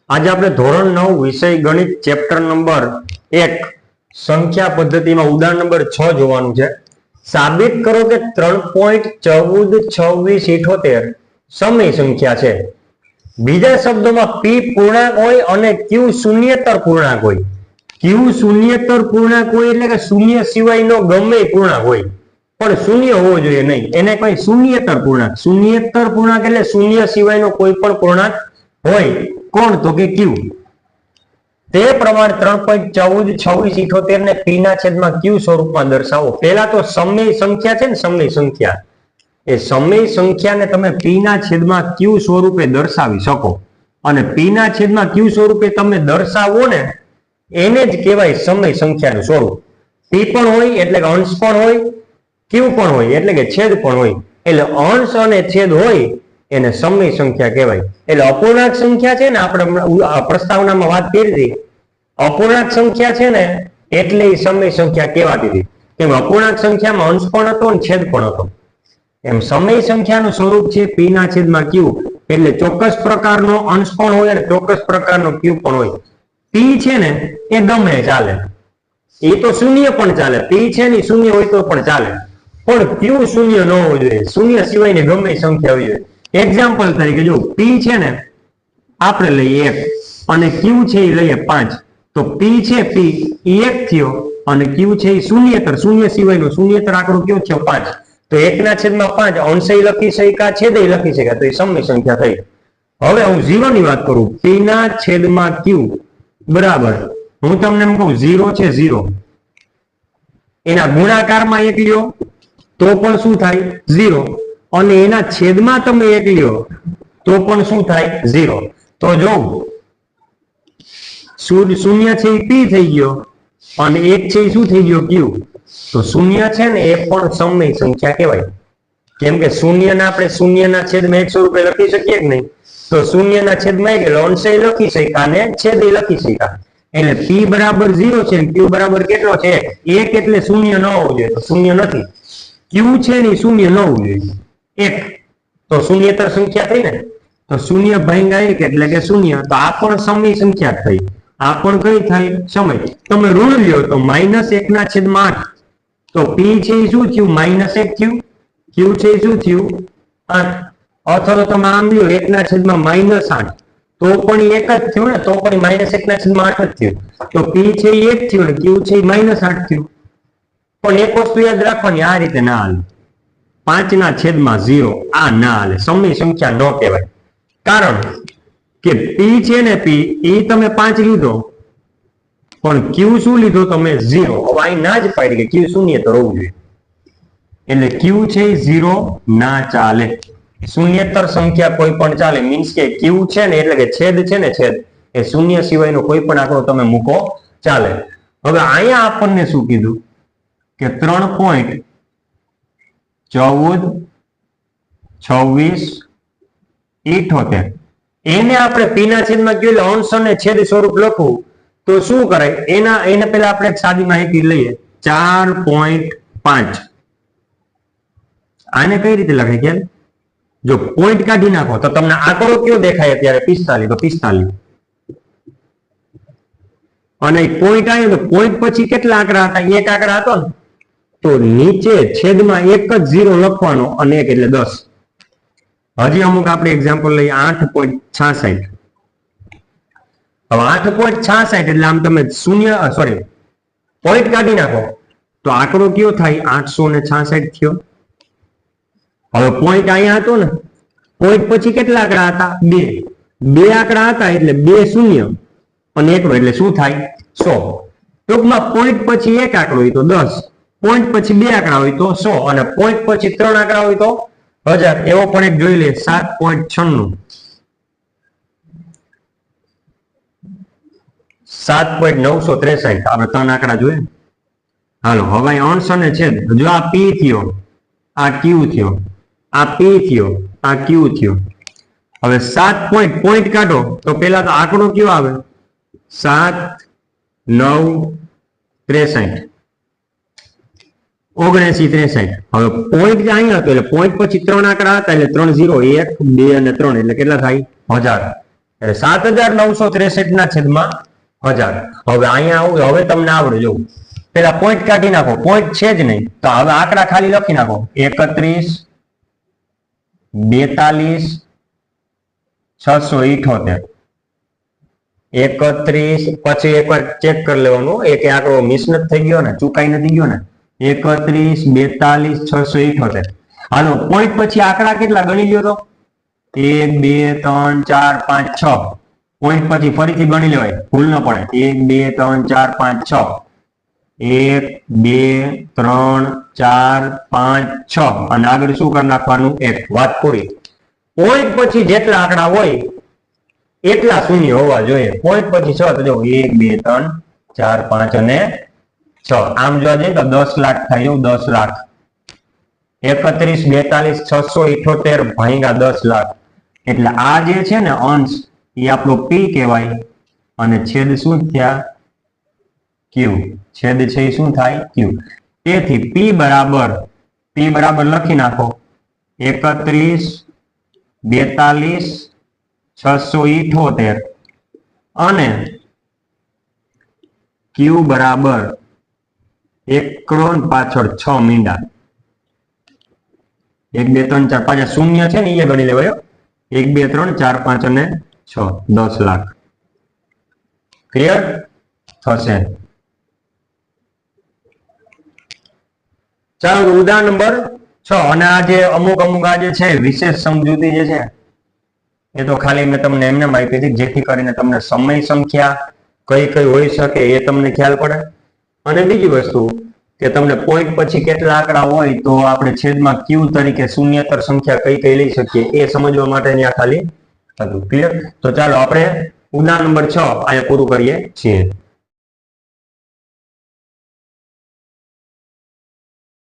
આજે આપણે ધોરણ 9 વિષય ગણિત ચેપ્ટર નંબર 1 સંખ્યા પદ્ધતિમાં ઉદાહરણ નંબર 6 જોવાનું છે. સાબિત કરો કે 3.142678 સમય સંખ્યા છે. બીજા શબ્દોમાં p પૂર્ણાંક હોય અને q શૂન્યેતર પૂર્ણાંક હોય. q શૂન્યેતર પૂર્ણાંક હોય એટલે કે શૂન્ય સિવાયનો ગમે પૂર્ણાંક હોય, પણ શૂન્ય હોવો જોઈએ નહીં. એને કોઈ શૂન્યેતર પૂર્ણાંક, શૂન્યેતર પૂર્ણાંક એટલે શૂન્ય સિવાયનો કોઈ પણ પૂર્ણાંક હોય. કોણ? તો કે q. તે પ્રમાણે 3.142678 ને p ના છેદમાં q સ્વરૂપમાં દર્શાવો. પહેલા તો સમય સંખ્યા છે ને, સમય સંખ્યા, એ સમય સંખ્યાને તમે p ના છેદમાં q સ્વરૂપે દર્શાવી શકો. અને p ના છેદમાં q સ્વરૂપે તમે દર્શાવો ને, એને જ કહેવાય સમય સંખ્યાનું સ્વરૂપ. p પણ હોય એટલે કે અંશ પણ હોય, q પણ હોય એટલે કે છેદ પણ હોય. એટલે અંશ અને છેદ હોય એને સમય સંખ્યા કહેવાય. એટલે અપૂર્ણાંક સંખ્યા છે ને, આપણે પ્રસ્તાવનામાં વાત કરી હતી, અપૂર્ણાંક સંખ્યા છે ને એટલે એ સમય સંખ્યા કહેવાતી હતી. કેમ? અપૂર્ણાંક સંખ્યામાં અંશ પણ હતો અને છેદ પણ હતો. એમ સમય સંખ્યાનું સ્વરૂપ છે p ના છેદમાં q. એટલે ચોક્કસ પ્રકારનો અંશ પણ હોય અને ચોક્કસ પ્રકારનો q પણ હોય. p છે ને એ ગમે ચાલે, એ તો શૂન્ય પણ ચાલે. p છે ને શૂન્ય હોય તો પણ ચાલે, પણ q શૂન્ય ન હોવું જોઈએ. શૂન્ય સિવાયની ગમે સંખ્યા હોવી જોઈએ. એક્ઝામ્પલ તરીકે જો p છે ને આપણે લઈએ 1 અને q છે એ લઈએ 5, તો p છે p એ 1 થયો અને q છે એ શૂન્યેતર, શૂન્ય સિવાયનો શૂન્યેતર આંકડો કયો થયો? 5. તો 1 ના છેદમાં 5 અંશય લખી શકાય, છેદય લખી શકાય, તો એ સમય સંખ્યા થઈ. હવે હું 0 ની વાત કરું, p ના છેદમાં q બરાબર, હું તમને એમ કહું 0 છે 0, એના ગુણાકારમાં 1 લ્યો તો પણ શું થાય? 0. અને એના છેદમાં તમે 1 લ્યો તો પણ શું થાય? 0. તો જો શૂન્ય છે એ p થઈ ગયો અને 1 છે એ શું થઈ ગયો? q. તો શૂન્ય છે ને એ પણ સમય સંખ્યા કહેવાય. કેમ કે શૂન્યના આપણે શૂન્યના છેદમાં 1 સ્વરૂપે લખી શકીએ કે નહીં? તો શૂન્યના છેદમાં 1 એટલે અંશય લખી શક્યા અને છેદય લખી શક્યા. એટલે p બરાબર 0 છે, q બરાબર કેટલો છે? 1 એટલે શૂન્ય ન હોવું જોઈએ, તો શૂન્ય નથી. q છે ને શૂન્ય ન હોવું જોઈએ, 1. તો શૂન્યેતર સંખ્યા થઈ ને, તો શૂન્ય ભાગ્યા 1 એટલે કે શૂન્ય. તો આ પણ સમય સંખ્યા થઈ. આ પણ કઈ થાય? સમય. તમે ઋણ લ્યો તો -1 ના છેદમાં 8, તો p છે એ શું થયું? -1 થયું. q છે એ શું થયું? 8. અથવા તો તમે આમ લ્યો 1 ના છેદમાં -8, તો પણ 1 જ થયું ને, તો પણ -1 ના છેદમાં 8 જ થયું. તો p છે એ 1 થયું ને q છે એ -8 થયું. પણ એક વસ્તુ યાદ રાખવાની, આ રીતે ના હાલે. 5 ના છેદમાં 0 આ ના હાલે, સમય સંખ્યા ન કહેવાય. કારણ કે p છે ને p એ તમે 5 લીધો, પણ q શું લીધો તમે? 0. હવે અહીં ના જ પાડી કે q શૂન્યેતર હોવું જોઈએ. એટલે q છે 0 ના ચાલે. શૂન્યેતર સંખ્યા કોઈ પણ ચાલે. મીન્સ કે q છે ને એટલે કે છેદ છે ને, છેદ એ શૂન્ય સિવાયનો કોઈ પણ આંકડો તમે મૂકો ચાલે. હવે અહીંયા આપણને શું કીધું કે 3.142678 એને આપણે p ના છેદમાં q એટલે અંશ અને છેદ સ્વરૂપ લખવું, તો શું કરાય? એને પહેલા આપણે એક સાદી માહિતી લઈએ. 4.5 આને કઈ રીતે લખાય? કે જો પોઈન્ટ કાઢી નાખો તો તમને આંકડો કયો દેખાય અત્યારે? 45. તો 45. અને પોઈન્ટ આવ્યો તો પોઈન્ટ પછી કેટલા આંકડા હતા? 1 આંકડા હતો ને, તો નીચે છેદમાં 1 જ 0 લખવાનો અને 1 એટલે 10. હજી અમુક આપણે એક્ઝામ્પલ લઈએ. 8.66. હવે 8.66 એટલે આમ તમે પોઈન્ટ કાઢી નાખો તો આંકડો કયો થાય? 866 થયો. હવે પોઈન્ટ અહીંયા હતો ને, પોઈન્ટ પછી કેટલા આંકડા હતા? 2. 2 આંકડા હતા એટલે 2 શૂન્ય અને 1 એટલે શું થાય? 100. ટૂંકમાં પોઈન્ટ પછી 1 આંકડો હોય તો 10, પોઈન્ટ પછી 2 આંકડા હોય તો 100 અને પોઈન્ટ પછી 3 આંકડા હોય તો 1000. એવો પણ એક જોઈ લે. 7.96. 7.963. આપણે 3 આંકડા જોઈએ. હાલો, હવે અંશ અને છેદ. જો આ p થયો, આ q થયો, આ p થયો, આ q થયો. હવે 7 પોઈન્ટ કાઢો તો પેલા તો આંકડો કયો આવે? 7.963. 79.63. હવે પોઈન્ટ અહીંયા હતો એટલે પોઈન્ટ પછી 3 આંકડા હતા એટલે 3 0 1 2 અને 3 એટલે કેટલા થાય? 1000. એટલે 7963 ના છેદમાં 1000. હવે અહીંયા આવું, હવે તમને આવડે. જો પેલા પોઈન્ટ કાઢી નાખો, પોઈન્ટ છે જ નહીં તો હવે આંકડા ખાલી લખી નાખો. 31 42 678. 31 પછી એકવાર ચેક કરી લેવાનું એક આંકડો મિસ નથી થઈ ગયો ને, ચૂકાઈ નથી ગયો ને. 31 42 678. હાલો પોઈન્ટ પછી આંકડા કેટલા ગણી લ્યો તો 1 2 3 4 5 6. પોઈન્ટ પછી ફરીથી ગણી લેવાય, ભૂલ ન પડે. 1 2 3 4 5 6. 1 2 3 4 5 6 અને આગળ શું કરી નાખવાનું 1. વાત પૂરી. પોઈન્ટ પછી જેટલા આંકડા હોય એટલા શૂન્ય હોવા જોઈએ. પોઈન્ટ પછી 6 તો જો 1 2 3 4 5 અને 6. આમ જોવા જઈએ તો 10 લાખ થાય. એવું 10 લાખ. 31 42 678 ભાગ્યા 10 લાખ. એટલે આ જે છે ને અંશ એ આપણો પી કહેવાય અને છેદ શું થયા ક્યુ. છેદ છે એ શું થાય ક્યુ. તેથી પી બરાબર લખી નાખો 31 42 678 અને ક્યુ બરાબર 1 પાછળ 6 મીંડા. 1 2 3 4 5 શૂન્ય છે ને એ ગણી લેવાયો. 1 2 3 4 5 અને 6 10 લાખ. ક્લિયર થશે. ચાલો ઉદાહરણ નંબર 6. અને આ જે અમુક આ જે છે વિશેષ સમજૂતી જે છે એ તો ખાલી મેં તમને એમને આપી હતી જેથી કરીને તમને સમય સંખ્યા કઈ કઈ હોઈ શકે એ તમને ખ્યાલ પડે. અને બીજી વસ્તુ કે તમને પોઈન્ટ પછી કેટલા આંકડા હોય તો આપણે છેદમાં ક્યુ તરીકે શૂન્યતર સંખ્યા કઈ કઈ લઈ શકીએ એ સમજવા માટેની આ ખાલી હતું. ક્લિયર. તો ચાલો આપણે ઉદાહરણ નંબર 6 અહીંયા પૂરું કરીએ છીએ.